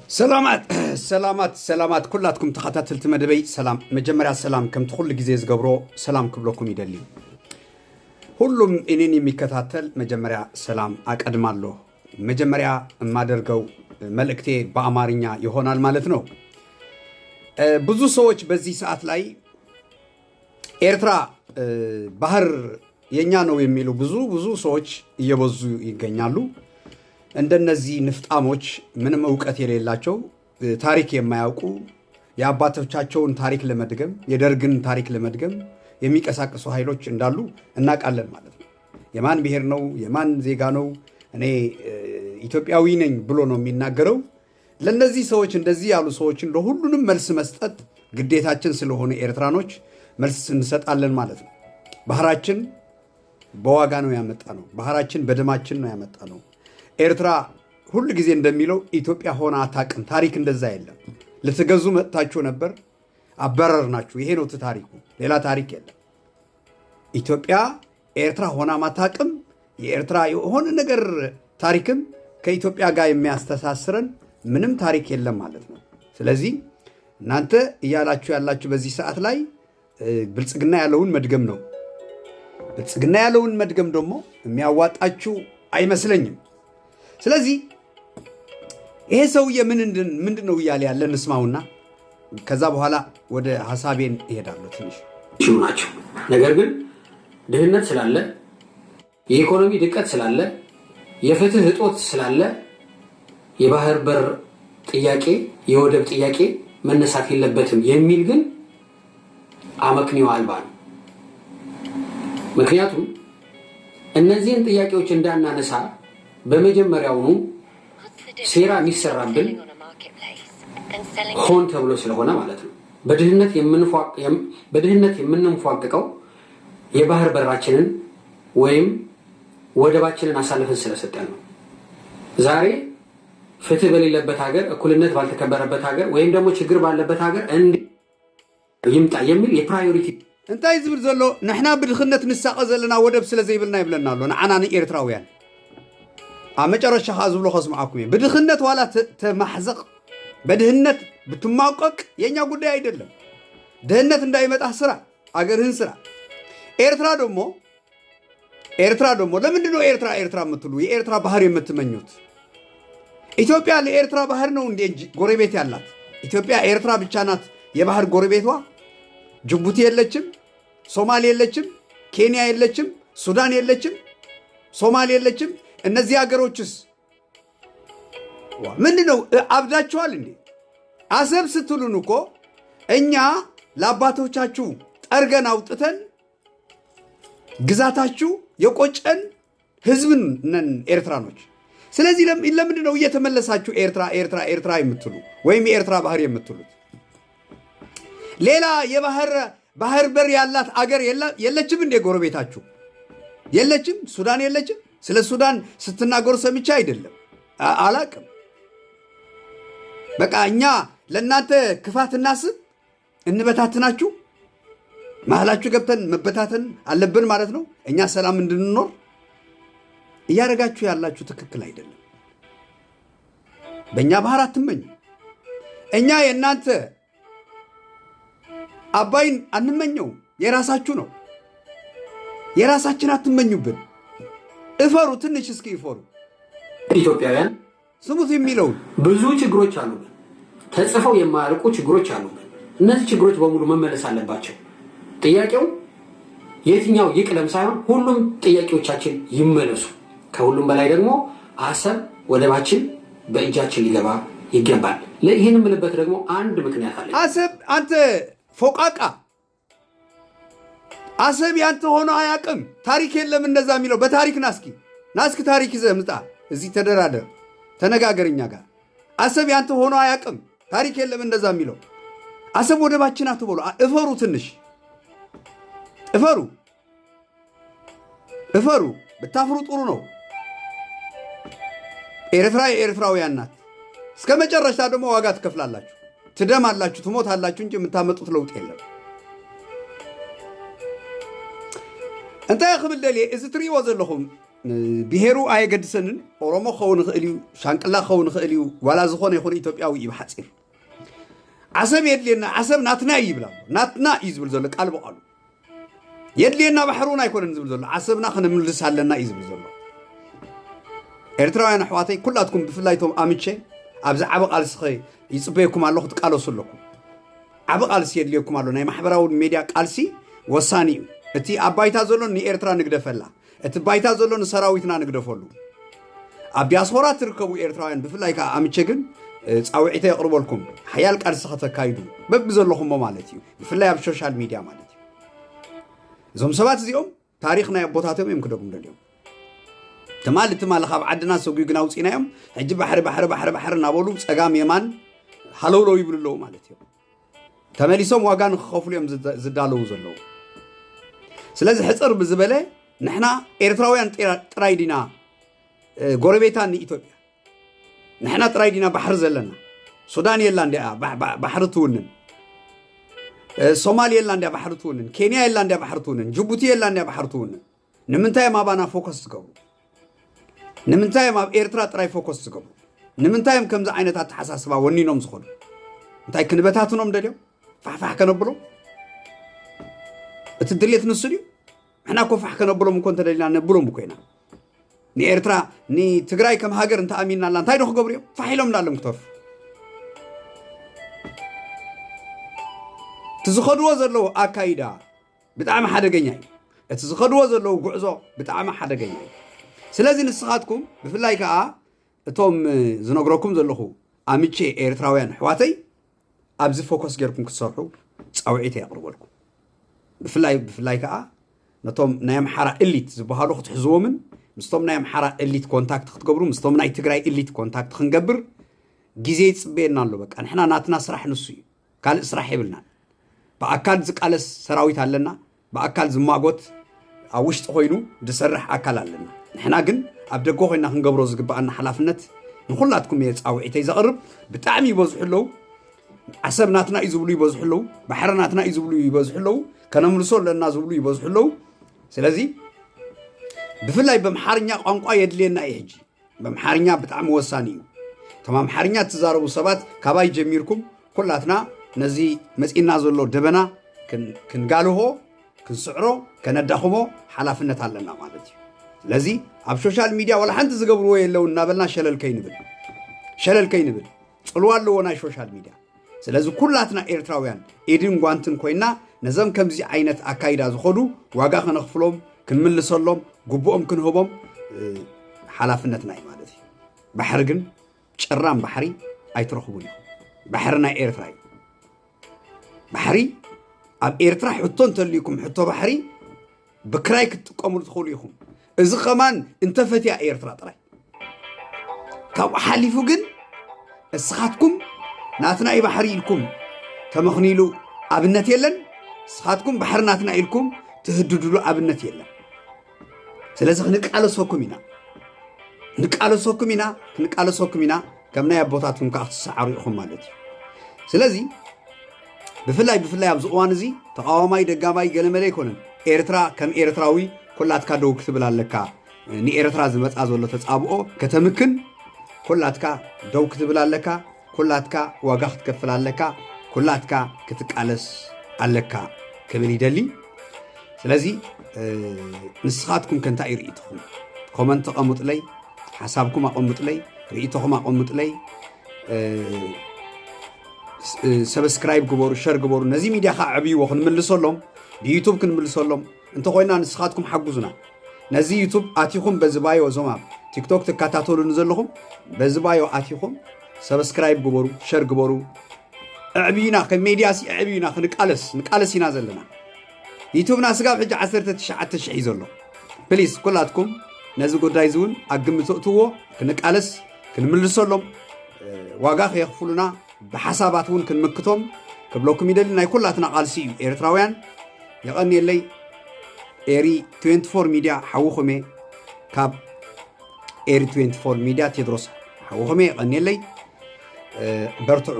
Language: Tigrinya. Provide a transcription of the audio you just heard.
سلامات كلاتكم تخاتلت مدبي سلام مجمريا سلام كم تخل جزء زجبرو سلام كبلكم يدلي ሁሉም እኔን የሚከታተል መጀመሪያ ሰላም አቀድማለሁ መጀመሪያ ማደርገው መልእክቴ በአማርኛ ይሆናል ማለት ነው ብዙ ሰዎች በዚህ ሰዓት ላይ ኤርትራ ባህር የኛ ነው የሚሉ ብዙ ሰዎች እየበዙ ይገኛሉ እንደነዚህ ንፍጣሞች ምንም ዕውቀት የሌላቸው ታሪክ የማያውቁ የአባቶቻቸውን ታሪክ ለመድገም የደርግን ታሪክ ለመድገም የሚቀሳቀሱ ኃይሎች እንዳሉ እናቃለን ማለት ነው የማን ብሔር ነው የማን ዜጋ ነው እኔ ኢትዮጵያዊ ነኝ ብሎ ነው የሚናገረው ለነዚህ ሰዎች እንደዚህ ያሉ ሰዎችን ለሁሉንም መልስ መስጠት ግዴታችን ስለሆነ ኤርትራኖች መልስ እንሰጣለን ማለት ነው ባህራችን በዋጋ ነው ያመጣነው ባህራችን በደማችን ነው ያመጣነው ኤርትራ ሁሉ ጊዜ እንደሚለው ኢትዮጵያ ሆና አታውቅም ታሪክ እንደዛ የለም ለተገዙ መጥታችሁ ነበር አበረርናችሁ ይሄ ነው ታሪኩ ሌላ ታሪክ የለም ኢትዮጵያ ኤርትራ ሆና ማታውቅም የኤርትራ የሆነ ነገር ታሪክም ከኢትዮጵያ ጋር የሚያስተሳስረን ምንም ታሪክ የለም ማለት ነው ስለዚህ እናንተ ያላችሁ በዚህ ሰዓት ላይ ብልጽግና ያለውን መድገም ነው ብልጽግና ያለውን መድገም ደግሞ የሚያዋጣችሁ አይመስለኝም ስለዚህ ይሄ ሰውዬ ምንድነው ይያለ ያለ እንስማውና ከዛ በኋላ ወደ ሐሳቤን እሄዳለሁ ትንሽ ናቸው ነገር ግን ድህነት ስላለ የኢኮኖሚ ድቀት ስላለ የፍትህ እጦት ስላለ የባህር በር ጥያቄ የወደብ ጥያቄ መነሳት የለበትም የሚል ግን አመክንዮ አልባ ነው ምክንያቱም እነዚህን ጥያቄዎች እንዳናነሳ በመጀመሪያውኑ ሴራ የሚሰራብን ሆን ተብሎ ስለሆነ ማለት ነው በድህነት የምንንፏቀቀው የባህር በራችንን ወይም ወደባችንን አሳልፈን ስለሰጠን ነው ዛሬ ፍትህ በሌለበት ሀገር እኩልነት ባልተከበረበት ሀገር ወይም ደግሞ ችግር ባለበት ሀገር ይምጣ የሚል የፕራዮሪቲ እንታይ ዝብል ዘሎ ንሕና ብድኽነት ንሳቀ ዘለና ወደብ ስለዘይብልና ይብለና ኣሎ ንዓና ንኤርትራውያን አመጨረሻ ዝብሎ ከስማዓኩም ብድኽነት ዋላ ተማሕዘቅ በድህነት ብትማቀቅ የኛ ጉዳይ አይደለም ድህነት እንዳይመጣ ስራ አገርህን ስራ ኤርትራ ደግሞ ለምንድነው ኤርትራ የምትሉ የኤርትራ ባህር የምትመኙት ኢትዮጵያ ለኤርትራ ባህር ነው እንዴ ጎረቤት ያላት ኢትዮጵያ ኤርትራ ብቻ ናት የባህር ጎረቤቷ ጅቡቲ የለችም ሶማሌ የለችም ኬንያ የለችም ሱዳን የለችም ሶማሌ የለችም እነዚህ ሀገሮችስ ምንድነው አብዳችኋል እንዴ አሰብ ስትሉን እኮ እኛ ለአባቶቻችሁ ጠርገን አውጥተን ግዛታችሁ የቆጨን ህዝብን ነን ኤርትራኖች ስለዚህ ለምንድነው እየተመለሳችሁ ኤርትራ የምትሉ ወይም የኤርትራ ባህር የምትሉት ሌላ ባህር በር ያላት አገር የለችም እንደ ጎረቤታችሁ የለችም ሱዳን የለችም ስለ ሱዳን ስትናገሩ ሰምቼ አይደለም አላቅም በቃ እኛ ለእናንተ ክፋት እናስብ እንበታትናችሁ ማህላችሁ ገብተን መበታተን አለብን ማለት ነው እኛ ሰላም እንድንኖር እያረጋችሁ ያላችሁ ትክክል አይደለም በእኛ ባህር አትመኙ እኛ የእናንተ አባይን አንመኘው የራሳችሁ ነው የራሳችን አትመኙብን እፈሩ ትንሽ እስኪ ይፈሩ ኢትዮጵያውያን ስሙት የሚለው ብዙ ችግሮች አሉ ተጽፈው የማያልቁ ችግሮች አሉ እነዚህ ችግሮች በሙሉ መመለስ አለባቸው ጥያቄው የትኛው ይቅለም ሳይሆን ሁሉም ጥያቄዎቻችን ይመለሱ ከሁሉም በላይ ደግሞ አሰብ ወደባችን በእጃችን ሊገባ ይገባል ለይሄን ምልበት ደግሞ አንድ ምክንያት አለ አሰብ አንተ ፎቃቃ አሰብ ያንተ ሆኖ አያቅም ታሪክ የለም እንደዛ የሚለው በታሪክ ናስኪ ታሪክ ይዘህ ምጣ እዚህ ተደራደር ተነጋገርኛ ጋር አሰብ ያንተ ሆኖ አያቅም ታሪክ የለም እንደዛ የሚለው አሰብ ወደባችን አትበሉ እፈሩ ትንሽ እፈሩ ብታፍሩ ጥሩ ነው ኤርትራውያን ናት እስከ መጨረሻ ደግሞ ዋጋ ትከፍላላችሁ ትደማላችሁ ትሞታላችሁ እንጂ የምታመጡት ለውጥ የለም እንታይ ክብል ደልየ እዚ ትሪእዎ ዘለኹም ብሄሩ ኣየገድሰንን ኦሮሞ ክኸውን ይኽእል እዩ ሻንቅላ ክኸውን ይኽእል እዩ ዋላ ዝኾነ ይኹን ኢትዮጵያዊ እዩ ብሓፂር ዓሰብ የድልየና ዓሰብ ናትና እዩ ይብል ኣሎ ናትና እዩ ዝብል ዘሎ ቃል በቃሉ የድልየና ባሕሪ እውን ኣይኮነን ዝብል ዘሎ ዓሰብና ክነምልስ ኣለና እዩ ዝብል ዘሎ ኤርትራውያን ኣሕዋተይ ኩላትኩም ብፍላይቶም ኣምቼ ኣብዚ ዓበ ቃልሲ ይፅበየኩም ኣለኹ ትቃለሱ ኣለኩም ዓበ ቃልሲ የድልየኩም ኣሎ ናይ ማሕበራዊ ሚድያ ቃልሲ ወሳኒ እዩ እቲ ኣብ ባይታ ዘሎ ንኤርትራ ንግደፈላ እቲ ባይታ ዘሎ ንሰራዊትና ንግደፈሉ ኣብ ዲያስፖራ ትርከቡ ኤርትራውያን ብፍላይ ከዓ ኣምቼ ግን ፃውዒተ የቕርበልኩም ሓያል ቃልሲ ከተካይዱ በቢ ዘለኹሞ ማለት እዩ ብፍላይ ኣብ ሶሻል ሚድያ ማለት እዩ እዞም ሰባት እዚኦም ታሪክ ናይ ኣቦታቶም እዮም ክደግሙ ደልዮም ትማል ካብ ዓድና ሰጉዩ ግን ኣውፂናዮም ሕጂ ባሕሪ እናበሉ ፀጋም የማን ሃለውለው ይብሉ ኣለዉ ማለት እዮም ተመሊሶም ዋጋ ንክኸፍሉ እዮም ዝዳለዉ ዘለዉ ስለዚ ሕፅር ብዝበለ ንሕና ኤርትራውያን ጥራይ ዲና ጎረቤታ ንኢትዮጵያ ንሕና ጥራይ ዲና ባሕሪ ዘለና ሱዳን የላ እንዲያ ባሕሪ ትውንን ሶማሊ የላ እንዲያ ባሕሪ ትውንን ኬንያ የላ እንዲያ ባሕሪ ትውንን ጅቡቲ የላ እንዲያ ባሕሪ ትውንን ንምንታይ ኣባና ፎከስ ዝገብሩ ንምንታይ ኣብ ኤርትራ ጥራይ ፎከስ ዝገብሩ ንምንታይ ከምዚ ዓይነት ኣተሓሳስባ ወኒኖም ዝኾኑ እንታይ ክንበታትኖም ደልዮም ፋሕፋሕ ከነብሎም እቲ ድሌት ንሱ ድዩ ንሕና ኮፋሕ ከነብሎም እኮ እንተደሊና ነብሎም እኮ ኢና ንኤርትራ ንትግራይ ከም ሃገር እንተኣሚንና ኣላ እንታይ ዶ ክገብሩ እዮም ፋሕ ኢሎም እንዳሎም ክተርፉ እቲ ዝኸድዎ ዘለዉ ኣካይዳ ብጣዕሚ ሓደገኛ እዩ እቲ ዝኸድዎ ዘለዉ ጉዕዞ ብጣዕሚ ሓደገኛ እዩ ስለዚ ንስኻትኩም ብፍላይ ከዓ እቶም ዝነግረኩም ዘለኹ ኣምቼ ኤርትራውያን ኣሕዋተይ ኣብዚ ፎከስ ጌርኩም ክትሰርሑ ፃውዒተ የቕርበልኩም ብፍላይ ከዓ ነቶም ናይ ኣምሓራ ኤሊት ዝበሃሉ ክትሕዝቦምን ምስቶም ናይ ኣምሓራ ኤሊት ኮንታክት ክትገብሩ ምስቶም ናይ ትግራይ ኤሊት ኮንታክት ክንገብር ግዜ ይፅበየና ኣሎ በቃ ንሕና ናትና ስራሕ ንሱ እዩ ካልእ ስራሕ የብልናን ብኣካል ዝቃለስ ሰራዊት ኣለና ብኣካል ዝማጎት ኣብ ውሽጢ ኮይኑ ዝሰርሕ ኣካል ኣለና ንሕና ግን ኣብ ደገ ኮይና ክንገብሮ ዝግባአና ሓላፍነት ንኩላትኩም እየ ፃውዒተይ ዘቕርብ ብጣዕሚ ይበዝሑ ኣለዉ ዓሰብ ናትና እዩ ዝብሉ ይበዝሑ ኣለዉ ባሕሪ ናትና እዩ ዝብሉ ይበዝሑ ኣለዉ ከነምልሶ ኣለና ዝብሉ ይበዝሑ ኣለዉ ስለዚ ብፍላይ በምሓርኛ ቋንቋ የድልየና እዩ ሕጂ በምሓርኛ ብጣዕሚ ወሳኒ እዩ እቶም ኣምሓርኛ ትዛረቡ ሰባት ካባይ ጀሚርኩም ኩላትና ነዚ መፂና ዘሎ ደበና ክንጋልሆ ክንስዕሮ ከነዳኽሞ ሓላፍነት ኣለና ማለት እዩ ስለዚ ኣብ ሶሻል ሚድያ ዋላ ሓንቲ ዝገብርዎ የለው እናበልና ሸለል ከይንብል ፅልዋ ኣለዎ ናይ ሶሻል ሚድያ ስለዚ ኩላትና ኤርትራውያን ኢድን ጓንትን ኮይና ነዞም ከምዚ ዓይነት ኣካይዳ ዝኸዱ ዋጋ ክነኽፍሎም ክንምልሰሎም ግቡኦም ክንህቦም ሓላፍነትና እዩ ማለት እዩ ባሕሪ ግን ጭራም ባሕሪ ኣይትረኽቡን ኢኹም ባሕሪ ናይ ኤርትራ እዩ ባሕሪ ኣብ ኤርትራ ሕቶ እንተልይኩም ሕቶ ባሕሪ ብክራይ ክትጥቀሙሉ ትኽእሉ ኢኹም እዚ ኸማን እንተፈትያ ኤርትራ ጥራይ ካብኡ ሓሊፉ ግን እስኻትኩም ናትና እዩ ባሕሪ ኢልኩም ተመኽኒሉ ኣብነት የለን እስኻትኩም ባሕሪ ናትና ኢልኩም ትህድድሉ ኣብነት የለን ስለዚ ክንቃለሰኩም ኢና ከም ናይ ኣቦታትኩም ከዓ ክትሰዓሩ ኢኹም ማለት እዩ ስለዚ ብፍላይ ኣብዚ እዋን እዚ ተቃዋማይ ደጋማይ ገለመለ ኣይኮነን ኤርትራ ከም ኤርትራዊ ኩላትካ ደው ክትብል ኣለካ ንኤርትራ ዝመፃ ዘሎ ተፃብኦ ከተምክን ኩላትካ ደው ክትብል ኣለካ ኩላትካ ዋጋ ክትከፍል ኣለካ ኩላትካ ክትቃለስ ኣለካ ክብል ይደሊ ስለዚ ንስኻትኩም ከንታይ ርእይትኹም ኮመንት ተቐምጡለይ ሓሳብኩም ኣቐምጡለይ ርእይቶኹም ኣቐምጡለይ ሰብስክራይብ ግበሩ ሸር ግበሩ ነዚ ሚድያ ከዓ ዕብይዎ ክንምልሰሎም ብዩቱብ ክንምልሰሎም እንተኮይና ንስኻትኩም ሓጉዙና ነዚ ዩቱብ ኣቲኹም በዚ ባዮ እዞም ኣብ ቲክቶክ ትከታተሉን ዘለኹም በዚ ባዮ ኣቲኹም ሰብስክራይብ ግበሩ ሸር ግበሩ ዕብይና ከም ሜድያሲ ዕብይና ንቃለስ ኢና ዘለና ዩቱብና ስጋብ ሕጂ 19,000 እዩ ዘሎ ፕሊዝ ኩላትኩም ነዚ ጉዳይ ዝውን ኣግምት እትዎ ክንቃለስ ክንምልሰሎም ዋጋ ከየኽፍሉና ብሓሳባት እውን ክንምክቶም ክብለኩም ይደሊ ናይ ኩላትና ቃልሲ እዩ ኤርትራውያን የቐኒየለይ ኤሪ 24 ሚድያ ሓውኹሜ ካብ ኤሪ 24 ሚድያ ቴድሮስ ሓውኹሜ የቐኒየለይ በርትዑ